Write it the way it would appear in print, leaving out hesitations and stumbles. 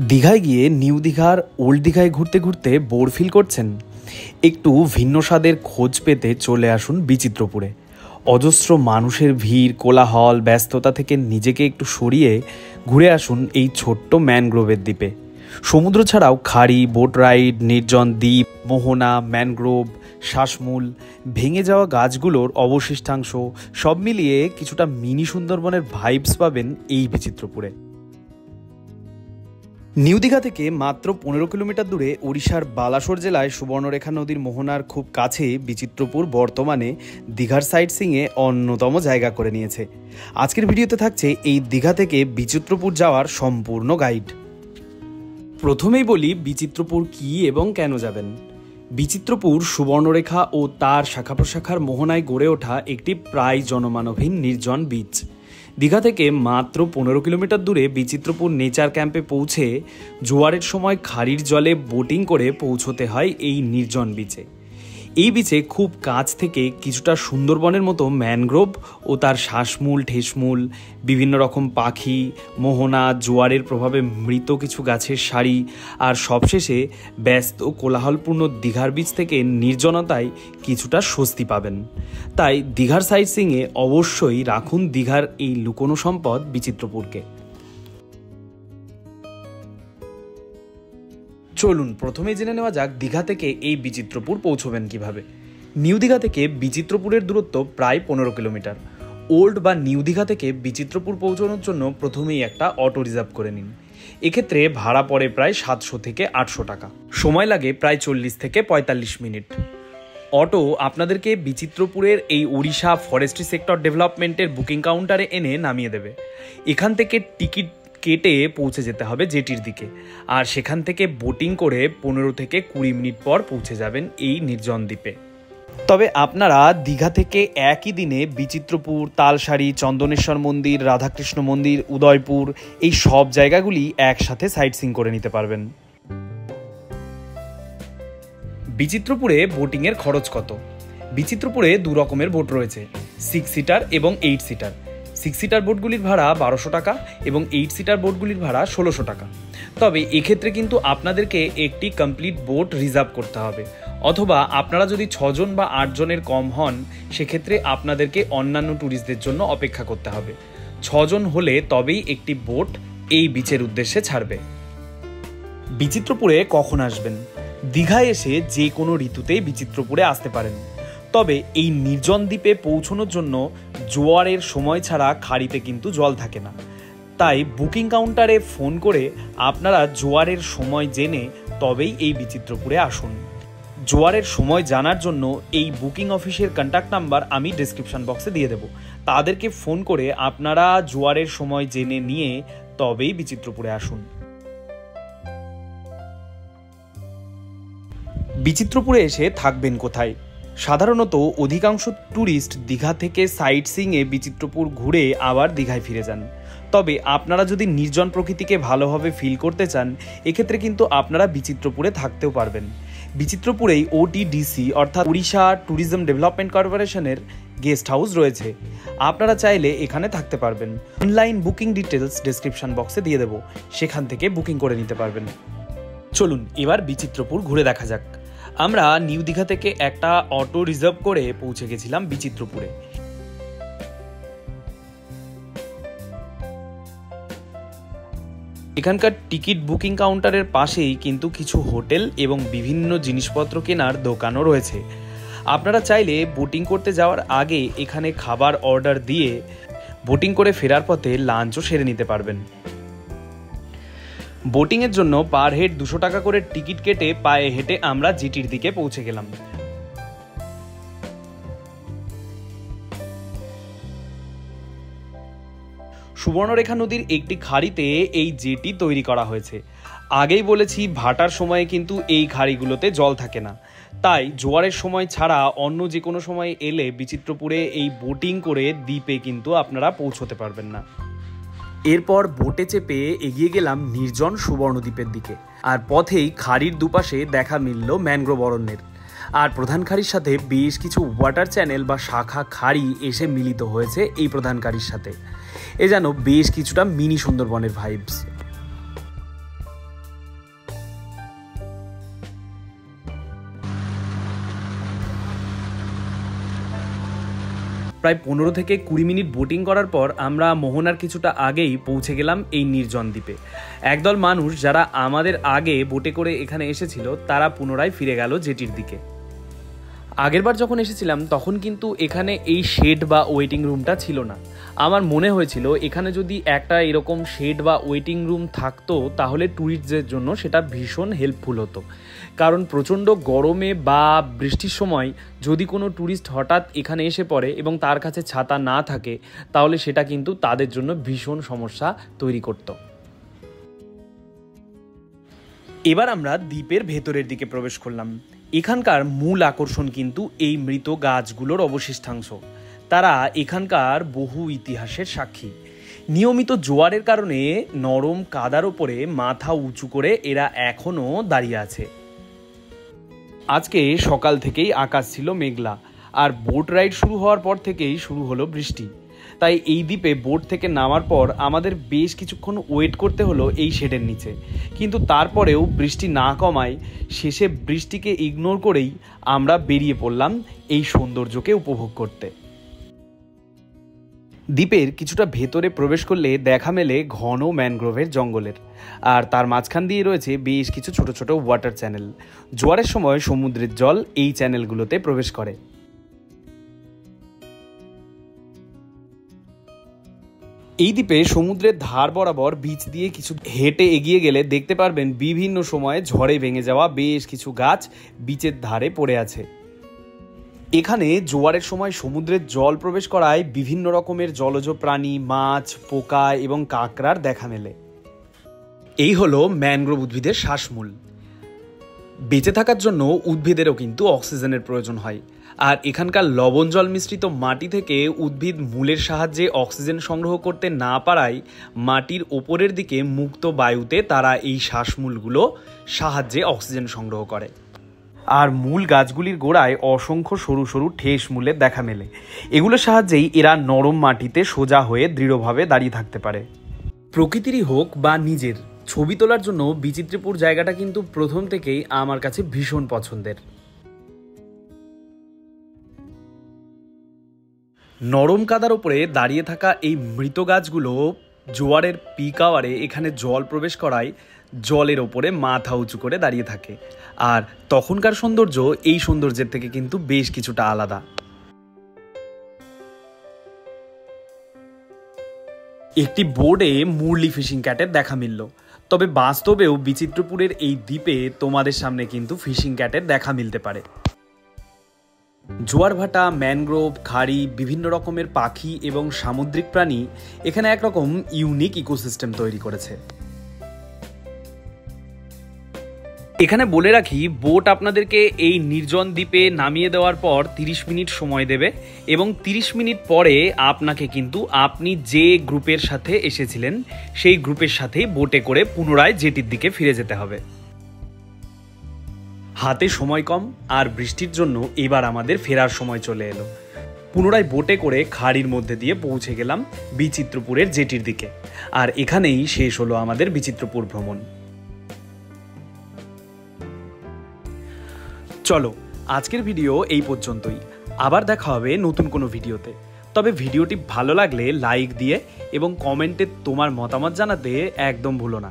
দীঘায় গিয়ে নিউ দীঘার ওল্ড দীঘায় ঘুরতে ঘুরতে বোর ফিল করছেন? একটু ভিন্ন স্বাদের খোঁজ পেতে চলে আসুন বিচিত্রপুরে। অজস্র মানুষের ভিড়, কোলাহল, ব্যস্ততা থেকে নিজেকে একটু সরিয়ে ঘুরে আসুন এই ছোট্ট ম্যানগ্রোভের দ্বীপে। সমুদ্র ছাড়াও খাড়ি, বোট রাইড, নির্জন দ্বীপ, মোহনা, ম্যানগ্রোভ, শ্বাসমূল, ভেঙে যাওয়া গাছগুলোর অবশিষ্টাংশ সব মিলিয়ে কিছুটা মিনি সুন্দরবনের ভাইবস পাবেন এই বিচিত্রপুরে। নিউ দীঘা থেকে মাত্র 15 কিলোমিটার দূরে ওড়িশার বালাসোর জেলায় সুবর্ণরেখা নদীর মোহনার খুব কাছে বিচিত্রপুর বর্তমানে দীঘার সাইট সিইংয়ে অন্যতম জায়গা করে নিয়েছে। আজকের ভিডিওতে থাকছে এই দীঘা থেকে বিচিত্রপুর যাওয়ার সম্পূর্ণ গাইড। প্রথমেই বলি বিচিত্রপুর কী এবং কেন যাবেন। বিচিত্রপুর সুবর্ণরেখা ও তার শাখা প্রশাখার মোহনায় গড়ে ওঠা একটি প্রায় জনমানবহীন নির্জন বিচ। দীঘা থেকে মাত্র 15 কিলোমিটার দূরে বিচিত্রপুর নেচার ক্যাম্পে পৌঁছে জোয়ারের সময় খাড়ির জলে বোটিং করে পৌঁছতে হয় এই নির্জন বিচে। এই বিচে খুব কাছ থেকে কিছুটা সুন্দরবনের মতো ম্যানগ্রোভ ও তার শ্বাসমূল, ঠেসমূল, বিভিন্ন রকম পাখি, মোহনা, জোয়ারের প্রভাবে মৃত কিছু গাছের সারি, আর সবশেষে ব্যস্ত কোলাহলপূর্ণ দীঘার বিচ থেকে নির্জনতায় কিছুটা স্বস্তি পাবেন। তাই দীঘার সাইট সিইংয়ে অবশ্যই রাখুন দীঘার এই লুকোনো সম্পদ বিচিত্রপুরকে। চলুন প্রথমেই জেনে নেওয়া যাক দীঘা থেকে এই বিচিত্রপুর পৌঁছবেন কিভাবে। নিউ দীঘা থেকে বিচিত্রপুরের দূরত্ব প্রায় 15 কিলোমিটার। ওল্ড বা নিউ দীঘা থেকে বিচিত্রপুর পৌঁছানোর জন্য প্রথমেই একটা অটো রিজার্ভ করে নিন। এক্ষেত্রে ভাড়া পড়ে প্রায় 700 থেকে 800 টাকা। সময় লাগে প্রায় 40 থেকে 45 মিনিট। অটো আপনাদেরকে বিচিত্রপুরের এই ওড়িশা ফরেস্ট্রি সেক্টর ডেভেলপমেন্টের বুকিং কাউন্টারে এনে নামিয়ে দেবে। এখান থেকে টিকিট কেটে পৌঁছে যেতে হবে জেটির দিকে, আর সেখান থেকে বোটিং করে 15 থেকে 20 মিনিট পর পৌঁছে যাবেন এই নির্জন দ্বীপে। তবে আপনারা দীঘা থেকে একই দিনে বিচিত্রপুর, তালসারি, চন্দনেশ্বর মন্দির, রাধাকৃষ্ণ মন্দির, উদয়পুর এই সব জায়গাগুলি একসাথে সাইট সিইং করে নিতে পারবেন। বিচিত্রপুরে বোটিংয়ের খরচ কত? বিচিত্রপুরে 2 রকমের বোট রয়েছে, 6 সিটার এবং 8 সিটার। 6 সিটার বোটগুলির ভাড়া 1200 টাকা এবং 8 সিটার বোটগুলির ভাড়া 1600 টাকা। তবে এক্ষেত্রে কিন্তু আপনাদেরকে একটি কমপ্লিট বোট রিজার্ভ করতে হবে, অথবা আপনারা যদি 6 জন বা 8 জনের কম হন সেক্ষেত্রে আপনাদেরকে অন্যান্য ট্যুরিস্টদের জন্য অপেক্ষা করতে হবে। 6 জন হলে তবেই একটি বোট এই বিচের উদ্দেশ্যে ছাড়বে। বিচিত্রপুরে কখন আসবেন? দীঘায় এসে যে কোনো ঋতুতেই বিচিত্রপুরে আসতে পারেন। তবে এই নির্জন দ্বীপে পৌঁছানোর জন্য জোয়ারের সময় ছাড়া খাড়িতে কিন্তু জল থাকে না। তাই বুকিং কাউন্টারে ফোন করে আপনারা জোয়ারের সময় জেনে তবেই এই বিচিত্রপুরে আসুন। জোয়ারের সময় জানার জন্য এই বুকিং অফিসের কন্ট্যাক্ট নাম্বার আমি ডেসক্রিপশন বক্সে দিয়ে দেব। তাদেরকে ফোন করে আপনারা জোয়ারের সময় জেনে নিয়ে তবেই বিচিত্রপুরে আসুন। বিচিত্রপুরে এসে থাকবেন কোথায়? সাধারণত অধিকাংশ ট্যুরিস্ট দীঘা থেকে সাইট সিইংয়ে বিচিত্রপুর ঘুরে আবার দীঘায় ফিরে যান। তবে আপনারা যদি নির্জন প্রকৃতিকে ভালোভাবে ফিল করতে চান এক্ষেত্রে কিন্তু আপনারা বিচিত্রপুরে থাকতেও পারবেন। বিচিত্রপুরেই OTDC অর্থাৎ ওড়িশা ট্যুরিজম ডেভেলপমেন্ট কর্পোরেশনের গেস্ট হাউস রয়েছে। আপনারা চাইলে এখানে থাকতে পারবেন। অনলাইন বুকিং ডিটেলস ডেসক্রিপশন বক্সে দিয়ে দেবো, সেখান থেকে বুকিং করে নিতে পারবেন। চলুন এবার বিচিত্রপুর ঘুরে দেখা যাক। আমরা নিউ দীঘা থেকে একটা অটো রিজার্ভ করে পৌঁছে গেছিলাম বিচিত্রপুরে। এখানকার টিকিট বুকিং কাউন্টারের পাশেই কিন্তু কিছু হোটেল এবং বিভিন্ন জিনিসপত্র কেনার দোকানও রয়েছে। আপনারা চাইলে বোটিং করতে যাওয়ার আগে এখানে খাবার অর্ডার দিয়ে বোটিং করে ফেরার পথে লাঞ্চও সেরে নিতে পারবেন। বোটিংয়ের জন্য পার হেড 200 টাকা করে টিকিট কেটে পায়ে হেঁটে আমরা জিটির দিকে পৌঁছে গেলাম। সুবর্ণরেখা নদীর একটি খাড়িতে এই জেটি তৈরি করা হয়েছে। আগেই বলেছি ভাটার সময়ে কিন্তু এই খাড়িগুলোতে জল থাকে না, তাই জোয়ারের সময় ছাড়া অন্য যে কোনো সময় এলে বিচিত্রপুরে এই বোটিং করে দ্বীপে কিন্তু আপনারা পৌঁছতে পারবেন না। এরপর বোটে চেপে এগিয়ে গেলাম নির্জন সুবর্ণদ্বীপের দিকে, আর পথেই খাড়ির দুপাশে দেখা মিলল ম্যানগ্রোভ অরণ্যের। আর প্রধান খাড়ির সাথে বেশ কিছু ওয়াটার চ্যানেল বা শাখা খাড়ি এসে মিলিত হয়েছে এই প্রধান খাড়ির সাথে। এ যেন বেশ কিছুটা মিনি সুন্দরবনের ভাইবস। প্রায় 15 থেকে 20 মিনিট বোটিং করার পর আমরা মোহনার কিছুটা আগেই পৌঁছে গেলাম এই নির্জন দ্বীপে। একদল মানুষ যারা আমাদের আগে বোটে করে এখানে এসেছিল তারা পুনরায় ফিরে গেল জেটির দিকে। আগেরবার যখন এসেছিলাম তখন কিন্তু এখানে এই শেড বা ওয়েটিং রুমটা ছিল না। আমার মনে হয়েছিল এখানে যদি একটা এরকম শেড বা ওয়েটিং রুম থাকতো তাহলে ট্যুরিস্টদের জন্য সেটা ভীষণ হেল্পফুল হতো, কারণ প্রচণ্ড গরমে বা বৃষ্টির সময় যদি কোনো ট্যুরিস্ট হঠাৎ এখানে এসে পড়ে এবং তার কাছে ছাতা না থাকে তাহলে সেটা কিন্তু তাদের জন্য ভীষণ সমস্যা তৈরি করত। এবার আমরা দ্বীপের ভেতরের দিকে প্রবেশ করলাম। এখানকার মূল আকর্ষণ কিন্তু এই মৃত গাছগুলোর অবশিষ্টাংশ। তারা এখানকার বহু ইতিহাসের সাক্ষী। নিয়মিত জোয়ারের কারণে নরম কাদার ওপরে মাথা উঁচু করে এরা এখনও দাঁড়িয়ে আছে। আজকে সকাল থেকেই আকাশ ছিল মেঘলা, আর বোট রাইড শুরু হওয়ার পর থেকেই শুরু হলো বৃষ্টি। তাই এই দ্বীপে বোট থেকে নামার পর আমাদের বেশ কিছুক্ষণ ওয়েট করতে হলো এই শেডের নিচে, কিন্তু তারপরেও বৃষ্টি না কমায় শেষে বৃষ্টিকে ইগনোর করেই আমরা বেরিয়ে পড়লাম এই সৌন্দর্যকে উপভোগ করতে। দ্বীপের কিছুটা ভেতরে প্রবেশ করলে দেখা মেলে ঘন ম্যানগ্রোভের জঙ্গলের, আর তার মাঝখান দিয়ে রয়েছে বেশ কিছু ছোট ছোট ওয়াটার চ্যানেল। জোয়ারের সময় সমুদ্রের জল এই চ্যানেলগুলোতে প্রবেশ করে। এই দ্বীপে সমুদ্রের ধার বরাবর বিচ দিয়ে কিছু হেঁটে এগিয়ে গেলে দেখতে পারবেন বিভিন্ন সময়ে ঝড়ে ভেঙে যাওয়া বেশ কিছু গাছ বিচের ধারে পড়ে আছে। এখানে জোয়ারের সময় সমুদ্রের জল প্রবেশ করায় বিভিন্ন রকমের জলজ প্রাণী, মাছ, পোকা এবং কাঁকড়ার দেখা মেলে। এই হলো ম্যানগ্রোভ উদ্ভিদের শ্বাসমূল। বেঁচে থাকার জন্য উদ্ভিদেরও কিন্তু অক্সিজেনের প্রয়োজন হয়, আর এখানকার লবণ জল মিশ্রিত মাটি থেকে উদ্ভিদ মূলের সাহায্যে অক্সিজেন সংগ্রহ করতে না পারায় মাটির ওপরের দিকে মুক্ত বায়ুতে তারা এই শ্বাসমূলগুলো সাহায্যে অক্সিজেন সংগ্রহ করে। আর মূল গাছগুলির গোড়ায় অসংখ্য সরু সরু ঠেস মূলের দেখা মেলে। এগুলোর সাহায্যেই এরা নরম মাটিতে সোজা হয়ে দৃঢ়ভাবে দাঁড়িয়ে থাকতে পারে। প্রকৃতিরই হোক বা নিজের, ছবি তোলার জন্য বিচিত্রপুর জায়গাটা কিন্তু প্রথম থেকেই আমার কাছে ভীষণ পছন্দের। নরম কাদার ওপরে দাঁড়িয়ে থাকা এই মৃত গাছগুলো জোয়ারের পিক আওয়ারে এখানে জল প্রবেশ করায় জলের ওপরে মাথা উঁচু করে দাঁড়িয়ে থাকে, আর তখনকার সৌন্দর্য এই সৌন্দর্যের থেকে কিন্তু বেশ কিছুটা আলাদা। একটি বোর্ডে মুরলি ফিশিং ক্যাটের দেখা মিলল, তবে বাস্তবেও বিচিত্রপুরের এই দ্বীপে তোমাদের সামনে কিন্তু ফিশিং ক্যাটের দেখা মিলতে পারে। জোয়ার ভাটা, ম্যানগ্রোভ, খাড়ি, বিভিন্ন রকমের পাখি এবং সামুদ্রিক প্রাণী এখানে একরকম ইউনিক ইকোসিস্টেম তৈরি করেছে। এখানে বলে রাখি, বোট আপনাদেরকে এই নির্জন দ্বীপে নামিয়ে দেওয়ার পর 30 মিনিট সময় দেবে এবং 30 মিনিট পরে আপনাকে কিন্তু আপনি যে গ্রুপের সাথে এসেছিলেন সেই গ্রুপের সাথেই বোটে করে পুনরায় জেটির দিকে ফিরে যেতে হবে। হাতে সময় কম আর বৃষ্টির জন্য এবার আমাদের ফেরার সময় চলে এলো। পুনরায় বোটে করে খাড়ির মধ্যে দিয়ে পৌঁছে গেলাম বিচিত্রপুরের জেটির দিকে, আর এখানেই শেষ হলো আমাদের বিচিত্রপুর ভ্রমণ। চলো, আজকের ভিডিও এই পর্যন্তই। আবার দেখা হবে নতুন কোনো ভিডিওতে। তবে ভিডিওটি ভালো লাগলে লাইক দিয়ে এবং কমেন্টে তোমার মতামত জানাতে একদম ভুলো না।